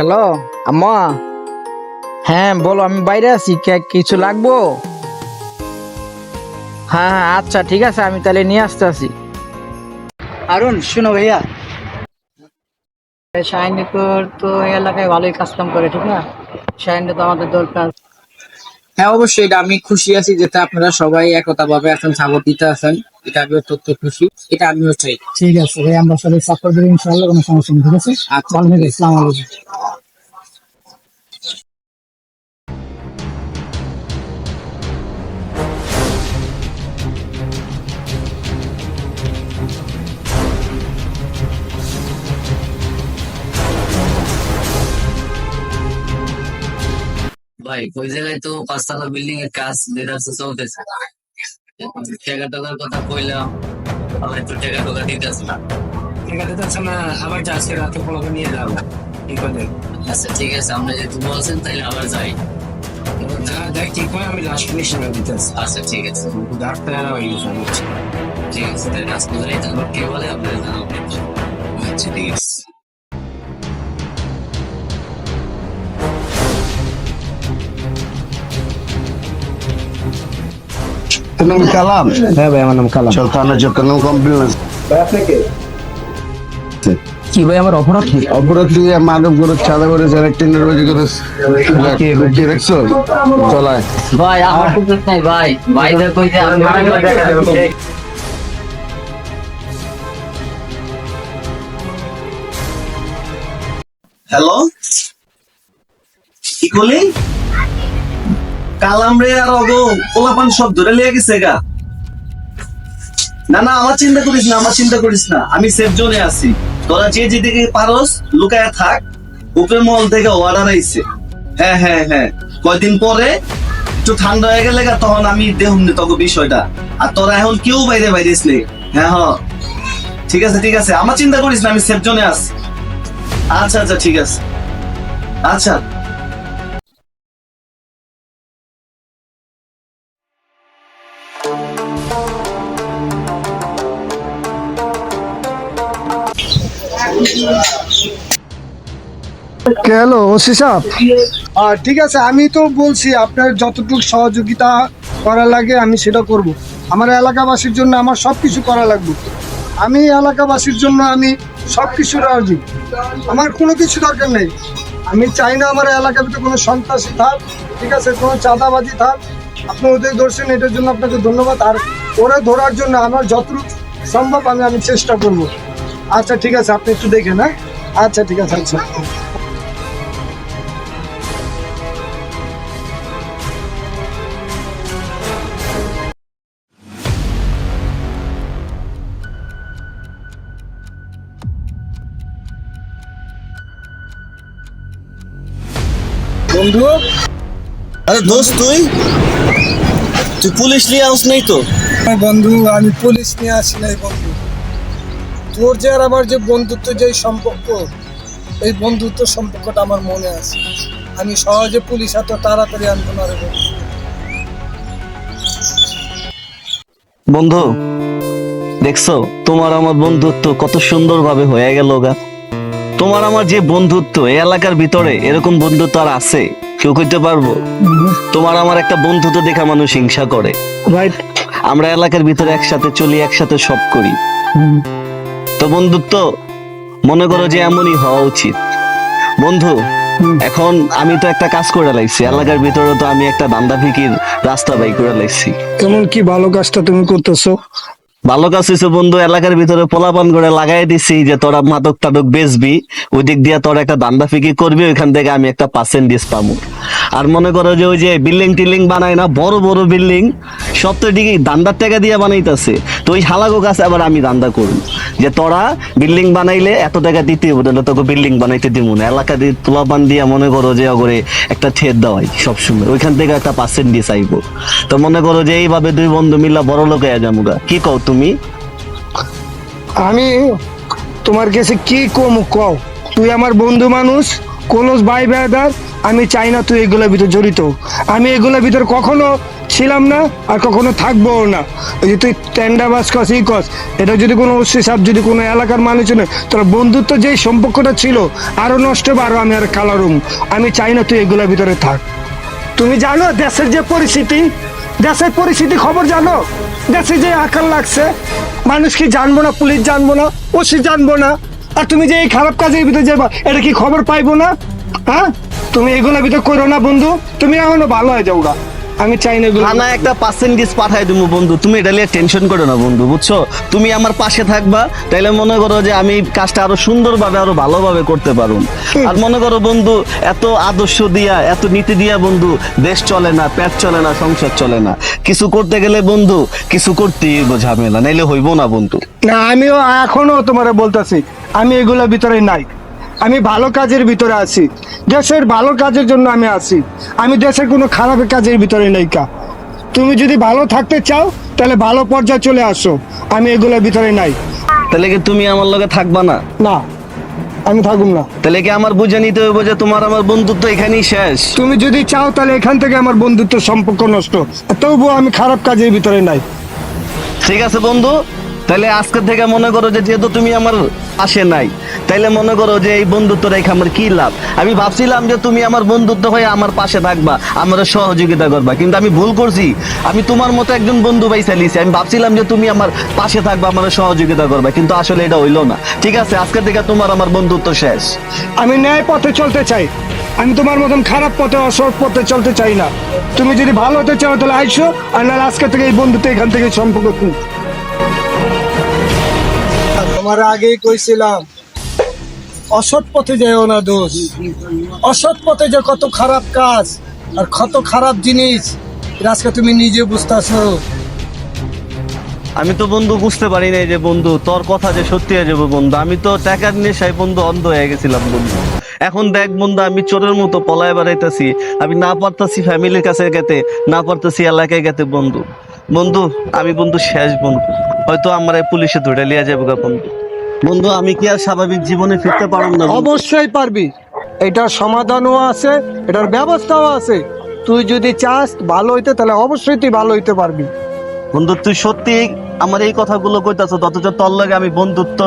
Hello আম্মা। হ্যাঁ বলো, আমি বাইরে আছি, কিছু লাগবো? হ্যাঁ হ্যাঁ আচ্ছা ঠিক আছে, আমি তাহলে নিয়ে আসতে। আরুন শুনো ভাইয়া, শাহিনী তো এই এলাকায় ভালোই কাজ কাম করে, ঠিক না? শাহিনটা তো আমাদের দরকার। হ্যাঁ অবশ্যই, এটা আমি খুশি আছি যেটা আপনারা সবাই একতা ভাবে আছেন, সাপোর্ট দিতে আছেন। এটা আমি অত্যন্ত খুশি, এটা আমিও চাই। ঠিক আছে ভাই, আমরা সবাই সাপোর্ট দেবো ইনশাআল্লাহ, কোনো সমস্যা নেই। ঠিক আছে, আচ্ছা, ভালো থাকো, আসসালামু আলাইকুম। ভাই ওই জায়গায় তো 5 তলা বিল্ডিং এর কাজ দেদারসে চলতেছে। টাকা টাকার কথা কইলাম, আবার একটু টাকা টাকা দিতেছে না। ঠিক আছে, তাছাড়া না আবার আজকে রাতে ফলকে নিয়ে যাবো, ঠিক আছে? আচ্ছা ঠিক আছে, আমরা যেহেতু বলছেন তাইলে আবার যাই। যা যাই ঠিক হয়, আমি লাস্ট ফিনিশিং দিতেছি। আচ্ছা ঠিক আছে, ডাক্তার ওই সমস্যা। ঠিক আছে, তাহলে আজকে যাই, তারপর কে বলে আপনারা জানাবেন। আচ্ছা ঠিক আছে। তোর নাম কালাম? হ্যাঁ ভাই, আমার নাম কালাম। চল থানা চল, তোর নাম কমপ্লেন। কি ভাই, আমার অপরাধ কি? অপরাধ দিয়ে মাদক করে চাঁদা করে যারা টেন্ডার বাজি করে কি দেখছো? চলায় ভাই আমার তো নাই ভাই, ভাইদের কইতে আমি দেখা দেব। হ্যালো, কি করলি? কালাম রে আর অগো পোলাপান সব ধরে লিয়ে গেছে গা। না না, আমার চিন্তা করিস না, আমার চিন্তা করিস না, আমি সেফ জোনে আছি। তোরা যে যেদিকে পারস লুকায় থাক, উপরের মহল থেকে অর্ডার আইছে। হ্যাঁ হ্যাঁ হ্যাঁ, কয়দিন পরে একটু ঠান্ডা হয়ে গেলে গা, তখন আমি দেখুন তোকে বিষয়টা। আর তোরা এখন কেউ বাইরে বাইরেস নে। হ্যাঁ হ্যাঁ ঠিক আছে ঠিক আছে, আমার চিন্তা করিস না, আমি সেফ জোনে আছি। আচ্ছা আচ্ছা ঠিক আছে, আচ্ছা। হ্যালো ওসি সাহেব, ঠিক আছে, আমি তো বলছি আপনার যতটুকু সহযোগিতা করা লাগে আমি সেটা করব। আমার এলাকাবাসীর জন্য আমার সব কিছু করা লাগবে। আমি এলাকাবাসীর জন্য আমি সব কিছু রাজি। আমার কোনো কিছু দরকার নেই। আমি চাই না আমার এলাকার ভিতরে কোনো সন্ত্রাসী থাক, ঠিক আছে, কোনো চাঁদাবাজি থাক। আপনি ওদের ধরছেন, এটার জন্য আপনাকে ধন্যবাদ। আর ওরা ধরার জন্য আমার যতটুকু সম্ভব আমি চেষ্টা করব। আচ্ছা ঠিক আছে, আপনি একটু দেখেন। হ্যাঁ আচ্ছা ঠিক আছে, আচ্ছা। বন্ধু, আরে দোস্ত, তুই তুই পুলিশ নিয়ে আস নাই তো? বন্ধু আমি পুলিশ নিয়ে আসি নাই বন্ধু। তোর যে আর আমার যে বন্ধুত্ব, যে সম্পর্ক, এই বন্ধুত্ব সম্পর্কটা আমার মনে আছে। আমি সহজে পুলিশ এত তাড়াতাড়ি আনবো না রে বন্ধু। বন্ধু দেখছো, তোমার আমার বন্ধুত্ব কত সুন্দর ভাবে হয়ে গেল গা। তোমার আমার যে বন্ধুত্ব এই এলাকার ভিতরে, এরকম বন্ধুত্ব আর আছে কেউ করতে পারবো? তোমার আমার একটা বন্ধুত্ব দেখা মানুষ হিংসা করে। রাইট। আমরা এলাকার ভিতরে একসাথে চলি, একসাথে সব করি। তো বন্ধুত্ব মনে করো যে এমনই হওয়া উচিত। বন্ধু এখন আমি তো একটা কাজ করে লাইছি এলাকার ভিতরে, তো আমি একটা বান্দা ফিকির রাস্তা বাই করে লাইছি। কেমন কি ভালো কাজটা তুমি করতেছো? ভালো কাজ হয়েছে বন্ধু, এলাকার ভিতরে পোলাপান করে লাগাই দিছি যে তোরা মাদক টাদক বেচবি, ওই দিক দিয়ে তোরা একটা দান্দা ফিকি করবি, ওইখান থেকে আমি একটা পার্সেন্টেজ পাবো। আর মনে করো যে ওই যে বিল্ডিং টিল্ডিং বানায় না, বড় বড় বিল্ডিং সব তো দিকে দান্দার টাকা দিয়ে বানাইতেছে। তো ওই হালাগো কাছে আবার আমি দান্দা করব, যে তোরা বিল্ডিং বানাইলে এত টাকা দিতে হবে, তাহলে তোকে বিল্ডিং বানাইতে দিব না। এলাকা দিয়ে পোলাপান দিয়া মনে করো যে ওগরে একটা ঠেট দেওয়াই সবসময়, ওইখান থেকে একটা পার্সেন্টেজ আইবো। তো মনে করো যে এইভাবে দুই বন্ধু মিলা বড় লোক হয়ে যাবো। কি কও তুমি? আমি তোমার কাছে কি কম কও? তুই আমার বন্ধু মানুষ, ক্লোজ ভাই ব্রাদার, আমি চাই না তুই এগুলোর ভিতর জড়িত। আমি এগুলোর ভিতর কখনো ছিলাম না আর কখনো থাকবো না। ওই যে তুই টেন্ডাবাজ কস ই কস, এটা যদি কোনো ওসি সাহেব যদি কোনো এলাকার মানুষ নয়, তোর বন্ধুত্ব যেই সম্পর্কটা ছিল আরো নষ্ট হবে, আরো আমি আর কালারুম। আমি চাই না তুই এগুলোর ভিতরে থাক। তুমি জানো দেশের যে পরিস্থিতি, দেশের পরিস্থিতি খবর জানো? দেশে যে আকাল লাগছে, মানুষ কি জানবো না? পুলিশ জানবো না? ওসি জানবো না? আর তুমি যে এই খারাপ কাজের ভিতরে যাবা, এটা কি খবর পাইবো না? হ্যাঁ, তুমি এগুলোর ভিতরে করো না বন্ধু, তুমি এখনো ভালো হয়ে যাও গা। আমি চাই না এগুলো। থানা একটা পার্সেন্টেজ পাঠাই দেবো বন্ধু, তুমি এটা নিয়ে টেনশন করো না বন্ধু, বুঝছো? তুমি আমার পাশে থাকবা, তাইলে মনে করো যে আমি এই কাজটা আরো সুন্দরভাবে আরো ভালোভাবে করতে পারবো। আর মনে করো বন্ধু, এত আদর্শ দিয়া এত নীতি দিয়া বন্ধু দেশ চলে না, পেট চলে না, সংসার চলে না। কিছু করতে গেলে বন্ধু কিছু করতেই ঝামেলা, নাইলে হইব না বন্ধু। না, আমিও এখনো তোমার বলতেছি, আমি এগুলোর ভিতরে নাই। আমি ভালো কাজের ভিতরে আছি, দেশের ভালো কাজের জন্য আমি আছি। আমি দেশের কোনো খারাপ কাজের ভিতরে নেই কা। তুমি যদি ভালো থাকতে চাও তাহলে ভালো পর্যায়ে চলে আসো, আমি এগুলোর ভিতরে নাই। তাহলে কি তুমি আমার লগে থাকবা না? না, আমি থাকুম না। তাহলে কি আমার বুঝে নিতে হইব যে তোমার আমার বন্ধুত্ব এখানেই শেষ? তুমি যদি চাও তাহলে এখান থেকে আমার বন্ধুত্ব সম্পর্ক নষ্ট, তবুও আমি খারাপ কাজের ভিতরে নাই। ঠিক আছে বন্ধু, তাহলে আজকে থেকে মনে করো যে যেহেতু তুমি আমার পাশে নাই, তাইলে মনে করো যে এই বন্ধুত্ব রেখে আমার কি লাভ? আমি ভাবছিলাম যে তুমি আমার বন্ধুত্ব হয়ে আমার পাশে থাকবা, আমার সহযোগিতা করবা, কিন্তু আমি ভুল করছি। আমি তোমার মতো একজন বন্ধু পাইছি, আমি ভাবছিলাম যে তুমি আমার পাশে থাকবা, আমার সহযোগিতা করবা, কিন্তু আসলে এটা হইলো না। ঠিক আছে, আজকে থেকে তোমার আমার বন্ধুত্ব শেষ। আমি ন্যায় পথে চলতে চাই, আমি তোমার মতন খারাপ পথে অসৎ পথে চলতে চাই না। তুমি যদি ভালো হতে চাও তাহলে আইসো, আর নাহলে আজকে থেকে এই বন্ধুত্ব এখান থেকে সম্পর্ক। তোমার আগেই কইছিলাম অসৎ পথে যেও না দোষ। অসৎ পথে যে কত খারাপ কাজ আর কত খারাপ জিনিস, আজকে তুমি নিজে বুঝতেছো। আমি তো বন্ধু বুঝতে পারি নাই যে বন্ধু তোর কথা যে সত্যি হয়ে যাবো বন্ধু। আমি তো টাকার নেশায় বন্ধু অন্ধ হয়ে গেছিলাম বন্ধু। এখন দেখ বন্ধু, আমি চোরের মতো পলায় বেড়াইতেছি, আমি না পারতাছি ফ্যামিলির কাছে গেতে, না পারতাছি এলাকায় গেতে বন্ধু। বন্ধু আমি বন্ধু শেষ বন্ধু, হয়তো আমার পুলিশে ধরে লিয়া যাবো গা বন্ধু। বন্ধু আমি কি আর স্বাভাবিক জীবনে ফিরতে পারব না? অবশ্যই পারবি, এটার সমাধানও আছে, এটার ব্যবস্থাও আছে। তুই যদি চাস ভালো হইতে তাহলে অবশ্যই তুই ভালো হইতে পারবি। বন্ধু তুই সত্যি আমার এই কথাগুলো কইতাছ, অথচ তোর লগে আমি বন্ধুত্ব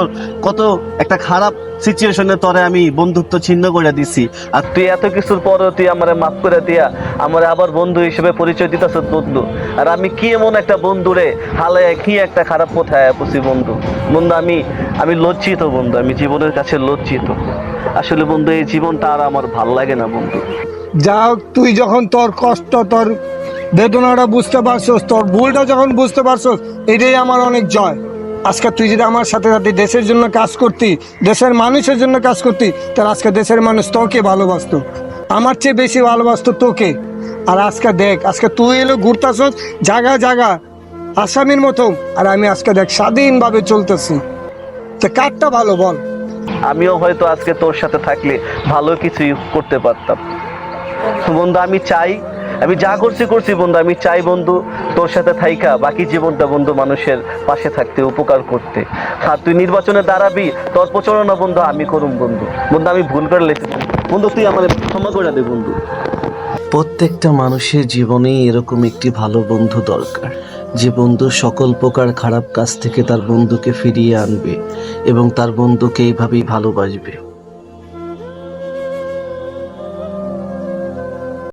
কত একটা খারাপ সিচুয়েশনে তোরে আমি বন্ধুত্ব ছিন্ন করে দিছি, আর তুই এত কিছুর পরেও তুই আমারে মাফ করে দিয়া আমার আবার বন্ধু হিসেবে পরিচয় দিতেছ বন্ধু। আর আমি কি এমন একটা বন্ধুরে হালে কি একটা খারাপ পথে পড়ছি বন্ধু। বন্ধু আমি লজ্জিত বন্ধু, আমি জীবনের কাছে লজ্জিত। আসলে বন্ধু এই জীবনটা আর আমার ভাল লাগে না বন্ধু। যা হোক, তুই যখন তোর কষ্ট, তোর বেদনাটা বুঝতে পারছস, তোর ভুলটা যখন বুঝতে পারছস, এটাই আমার অনেক জয়। আজকে তুই যদি আমার সাথে সাথে দেশের জন্য কাজ করতি, দেশের মানুষের জন্য কাজ করতি, তাহলে আজকে দেশের মানুষ তোকে ভালোবাসতো, আমার চেয়ে বেশি ভালোবাসতো তোকে। আর আজকে দেখ, আজকে তুই এলো ঘুরতাছস জায়গা জায়গা আসামির মতো, আর আমি আজকে দেখ স্বাধীনভাবে চলতেছি। তো কারটা ভালো বল? আমিও হয়তো আজকে তোর সাথে থাকলে ভালো কিছুই করতে পারতাম বন্ধু। আমি যা করছি বন্ধু, আমি চাই বন্ধু তোর সাথে থাইকা বাকি জীবনটা বন্ধু মানুষের পাশে থাকতে, উপকার করতে। আর তুই নির্বাচনে দাঁড়াবি, তোর প্রচারণা বন্ধু আমি করুম বন্ধু। বন্ধু আমি ভুল করে লেছি বন্ধু, তুই আমার ক্ষমা করে দে বন্ধু। প্রত্যেকটা মানুষের জীবনেই এরকম একটি ভালো বন্ধু দরকার, যে বন্ধু সকল প্রকার খারাপ কাজ থেকে তার বন্ধুকে ফিরিয়ে আনবে এবং তার বন্ধুকে এইভাবেই ভালোবাসবে।